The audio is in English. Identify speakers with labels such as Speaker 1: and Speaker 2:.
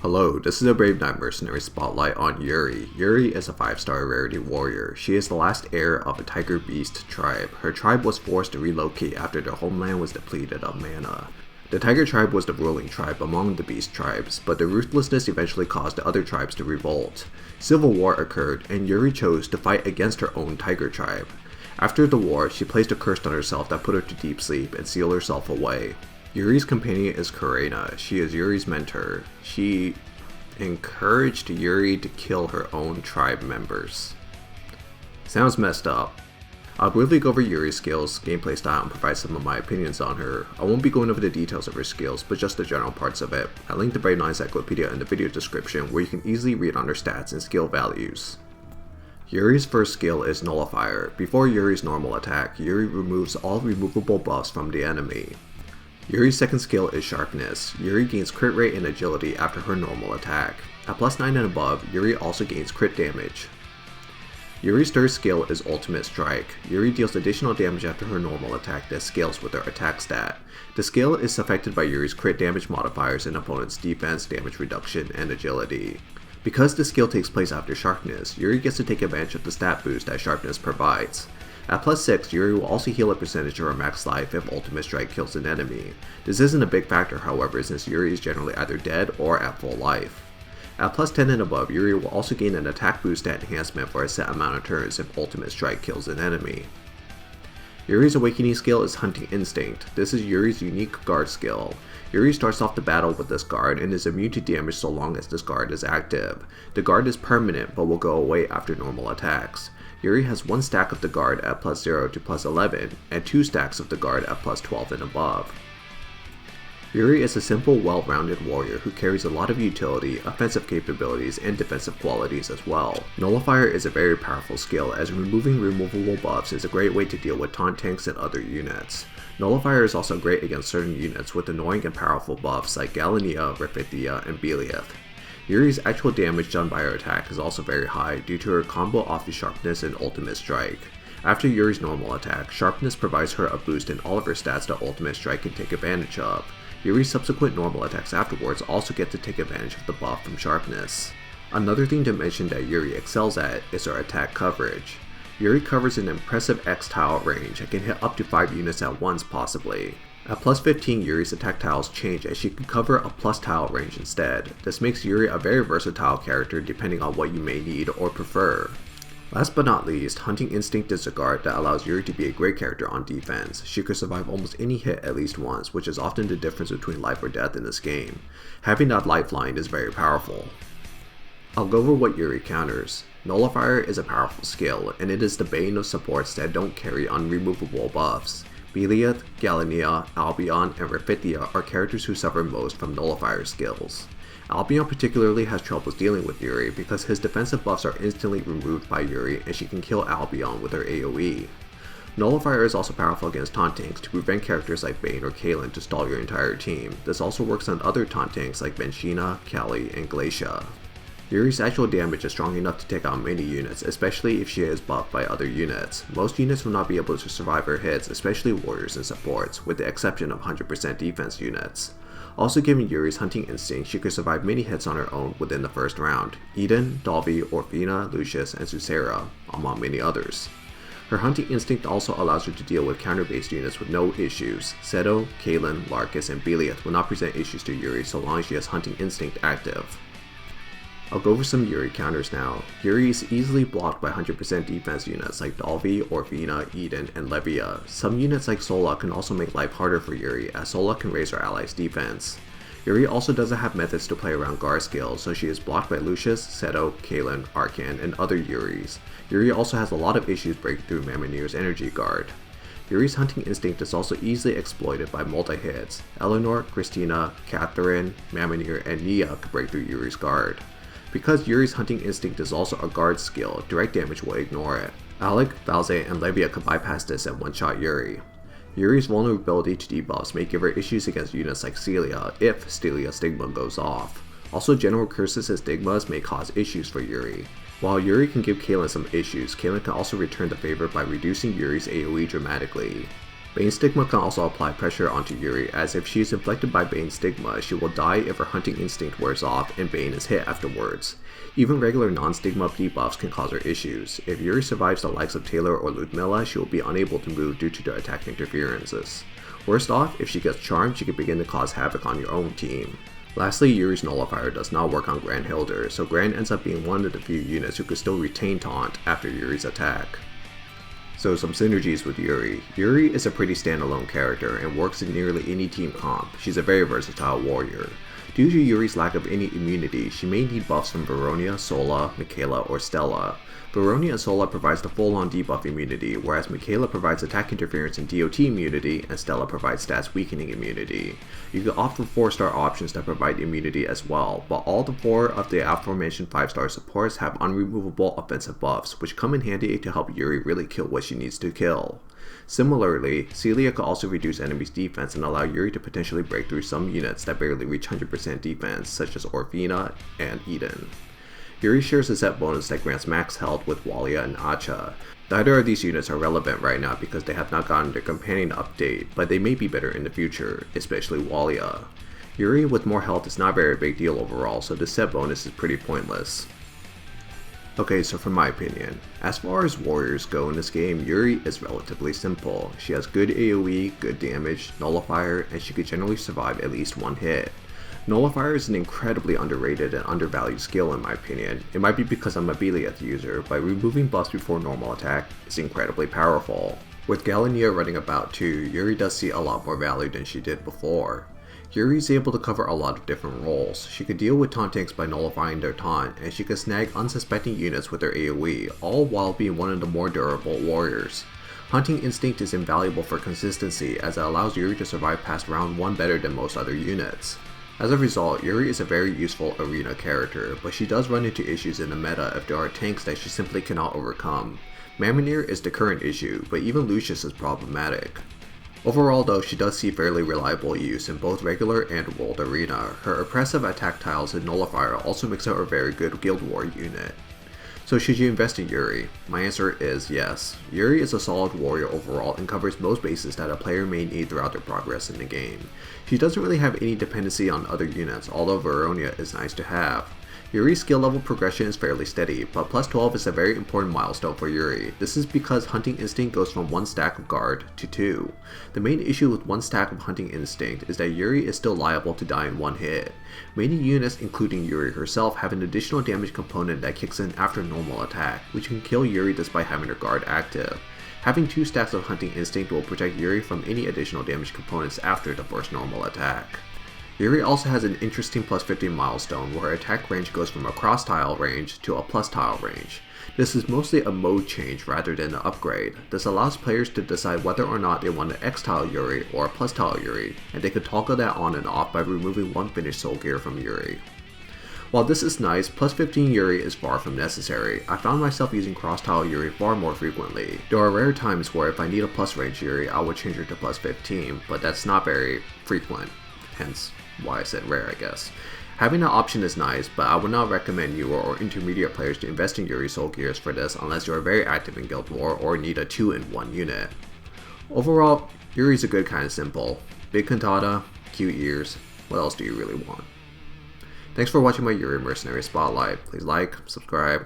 Speaker 1: Hello, this is a Brave Knight Mercenary spotlight on Yuri. Yuri is a 5-star rarity warrior. She is the last heir of a tiger beast tribe. Her tribe was forced to relocate after their homeland was depleted of mana. The tiger tribe was the ruling tribe among the beast tribes, but their ruthlessness eventually caused the other tribes to revolt. Civil war occurred, and Yuri chose to fight against her own tiger tribe. After the war, she placed a curse on herself that put her to deep sleep and sealed herself away. Yuri's companion is Kurena. She is Yuri's mentor. She encouraged Yuri to kill her own tribe members. Sounds messed up. I'll briefly go over Yuri's skills, gameplay style, and provide some of my opinions on her. I won't be going over the details of her skills, but just the general parts of it. I linked the Brave Knight Encyclopedia in the video description where you can easily read on her stats and skill values. Yuri's first skill is Nullifier. Before Yuri's normal attack, Yuri removes all removable buffs from the enemy. Yuri's second skill is Sharpness. Yuri gains crit rate and agility after her normal attack. At +9 and above, Yuri also gains crit damage. Yuri's third skill is Ultimate Strike. Yuri deals additional damage after her normal attack that scales with her attack stat. The skill is affected by Yuri's crit damage modifiers and opponent's defense, damage reduction, and agility. Because the skill takes place after Sharpness, Yuri gets to take advantage of the stat boost that Sharpness provides. At +6, Yuri will also heal a percentage of her max life if Ultimate Strike kills an enemy. This isn't a big factor, however, since Yuri is generally either dead or at full life. At +10 and above, Yuri will also gain an attack boost stat enhancement for a set amount of turns if Ultimate Strike kills an enemy. Yuri's awakening skill is Hunting Instinct. This is Yuri's unique guard skill. Yuri starts off the battle with this guard and is immune to damage so long as this guard is active. The guard is permanent but will go away after normal attacks. Yuri has 1 stack of the guard at +0 to +11, and 2 stacks of the guard at +12 and above. Yuri is a simple, well-rounded warrior who carries a lot of utility, offensive capabilities, and defensive qualities as well. Nullifier is a very powerful skill, as removing removable buffs is a great way to deal with taunt tanks and other units. Nullifier is also great against certain units with annoying and powerful buffs like Galania, Raphithia, and Belieth. Yuri's actual damage done by her attack is also very high due to her combo off the Sharpness and Ultimate Strike. After Yuri's normal attack, Sharpness provides her a boost in all of her stats that Ultimate Strike can take advantage of. Yuri's subsequent normal attacks afterwards also get to take advantage of the buff from Sharpness. Another thing to mention that Yuri excels at is her attack coverage. Yuri covers an impressive X tile range and can hit up to 5 units at once possibly. At +15, Yuri's attack tiles change as she can cover a plus tile range instead. This makes Yuri a very versatile character depending on what you may need or prefer. Last but not least, Hunting Instinct is a guard that allows Yuri to be a great character on defense. She could survive almost any hit at least once, which is often the difference between life or death in this game. Having that lifeline is very powerful. I'll go over what Yuri counters. Nullifier is a powerful skill, and it is the bane of supports that don't carry unremovable buffs. Belieth, Galania, Albion, and Raphithia are characters who suffer most from Nullifier skills. Albion particularly has troubles dealing with Yuri because his defensive buffs are instantly removed by Yuri and she can kill Albion with her AoE. Nullifier is also powerful against taunt tanks to prevent characters like Bane or Kaelin to stall your entire team. This also works on other taunt tanks like Benshina, Kali, and Glacia. Yuri's actual damage is strong enough to take out many units, especially if she is buffed by other units. Most units will not be able to survive her hits, especially warriors and supports, with the exception of 100% defense units. Also given Yuri's Hunting Instinct, she could survive many hits on her own within the first round. Eden, Dalvi, Orphina, Lucius, and Susera, among many others. Her Hunting Instinct also allows her to deal with counter-based units with no issues. Seto, Kaelin, Larkus, and Belieth will not present issues to Yuri so long as she has Hunting Instinct active. I'll go over some Yuri counters now. Yuri is easily blocked by 100% defense units like Dalvi, Orphina, Eden, and Levia. Some units like Sola can also make life harder for Yuri, as Sola can raise her allies' defense. Yuri also doesn't have methods to play around guard skills, so she is blocked by Lucius, Seto, Kaelin, Arcan, and other Yuris. Yuri also has a lot of issues breaking through Mamonir's energy guard. Yuri's Hunting Instinct is also easily exploited by multi-hits. Eleanor, Christina, Catherine, Mamonir, and Nia can break through Yuri's guard. Because Yuri's Hunting Instinct is also a guard skill, direct damage will ignore it. Alec, Valze, and Levia can bypass this and one-shot Yuri. Yuri's vulnerability to debuffs may give her issues against units like Celia if Stelia Stigma goes off. Also, general curses and stigmas may cause issues for Yuri. While Yuri can give Kaelin some issues, Kaelin can also return the favor by reducing Yuri's AoE dramatically. Bane Stigma can also apply pressure onto Yuri, as if she is inflicted by Bane Stigma, she will die if her hunting instinct wears off and Bane is hit afterwards. Even regular non-Stigma debuffs can cause her issues. If Yuri survives the likes of Taylor or Ludmilla, she will be unable to move due to the attack interferences. Worst off, if she gets charmed, she can begin to cause havoc on your own team. Lastly, Yuri's Nullifier does not work on Grand Hilder, so Grand ends up being one of the few units who could still retain taunt after Yuri's attack. So some synergies with Yuri. Yuri is a pretty standalone character and works in nearly any team comp. She's a very versatile warrior. Due to Yuri's lack of any immunity, she may need buffs from Veronia, Sola, Michaela, or Stella. Veronia and Sola provides the full-on debuff immunity, whereas Michaela provides attack interference and DOT immunity, and Stella provides stats weakening immunity. You can opt for 4-star options that provide immunity as well, but all the 4 of the aforementioned 5-star supports have unremovable offensive buffs, which come in handy to help Yuri really kill what she needs to kill. Similarly, Celia could also reduce enemies' defense and allow Yuri to potentially break through some units that barely reach 100% defense, such as Orfina and Eden. Yuri shares a set bonus that grants max health with Walia and Acha. Neither of these units are relevant right now because they have not gotten their companion update, but they may be better in the future, especially Walia. Yuri with more health is not a very big deal overall, so this set bonus is pretty pointless. Okay, so for my opinion, as far as warriors go in this game, Yuri is relatively simple. She has good AoE, good damage, nullifier, and she could generally survive at least one hit. Nullifier is an incredibly underrated and undervalued skill in my opinion. It might be because I'm a Belieth user, but removing buffs before normal attack is incredibly powerful. With Galania running about too, Yuri does see a lot more value than she did before. Yuri is able to cover a lot of different roles. She could deal with taunt tanks by nullifying their taunt, and she could snag unsuspecting units with her AoE, all while being one of the more durable warriors. Hunting Instinct is invaluable for consistency as it allows Yuri to survive past round 1 better than most other units. As a result, Yuri is a very useful arena character, but she does run into issues in the meta if there are tanks that she simply cannot overcome. Mammonier is the current issue, but even Lucius is problematic. Overall though, she does see fairly reliable use in both regular and world arena. Her oppressive attack tiles and nullifier also makes her a very good Guild War unit. So should you invest in Yuri? My answer is yes. Yuri is a solid warrior overall and covers most bases that a player may need throughout their progress in the game. She doesn't really have any dependency on other units, although Veronia is nice to have. Yuri's skill level progression is fairly steady, but plus 12 is a very important milestone for Yuri. This is because Hunting Instinct goes from 1 stack of guard to 2. The main issue with 1 stack of Hunting Instinct is that Yuri is still liable to die in 1 hit. Many units, including Yuri herself, have an additional damage component that kicks in after normal attack, which can kill Yuri despite having her guard active. Having 2 stacks of Hunting Instinct will protect Yuri from any additional damage components after the first normal attack. Yuri also has an interesting plus 15 milestone where her attack range goes from a cross tile range to a plus tile range. This is mostly a mode change rather than an upgrade. This allows players to decide whether or not they want an X tile Yuri or a plus tile Yuri, and they can toggle that on and off by removing 1 finished soul gear from Yuri. While this is nice, plus 15 Yuri is far from necessary. I found myself using cross tile Yuri far more frequently. There are rare times where if I need a plus range Yuri, I would change her to plus 15, but that's not very frequent, hence why I said rare, I guess. Having that option is nice, but I would not recommend newer or intermediate players to invest in Yuri Soul Gears for this unless you are very active in Guild War or need a 2-in-1 unit. Overall, Yuri's a good kind of simple. Big cantata, cute ears, what else do you really want? Thanks for watching my Yuri Mercenary Spotlight. Please like, subscribe,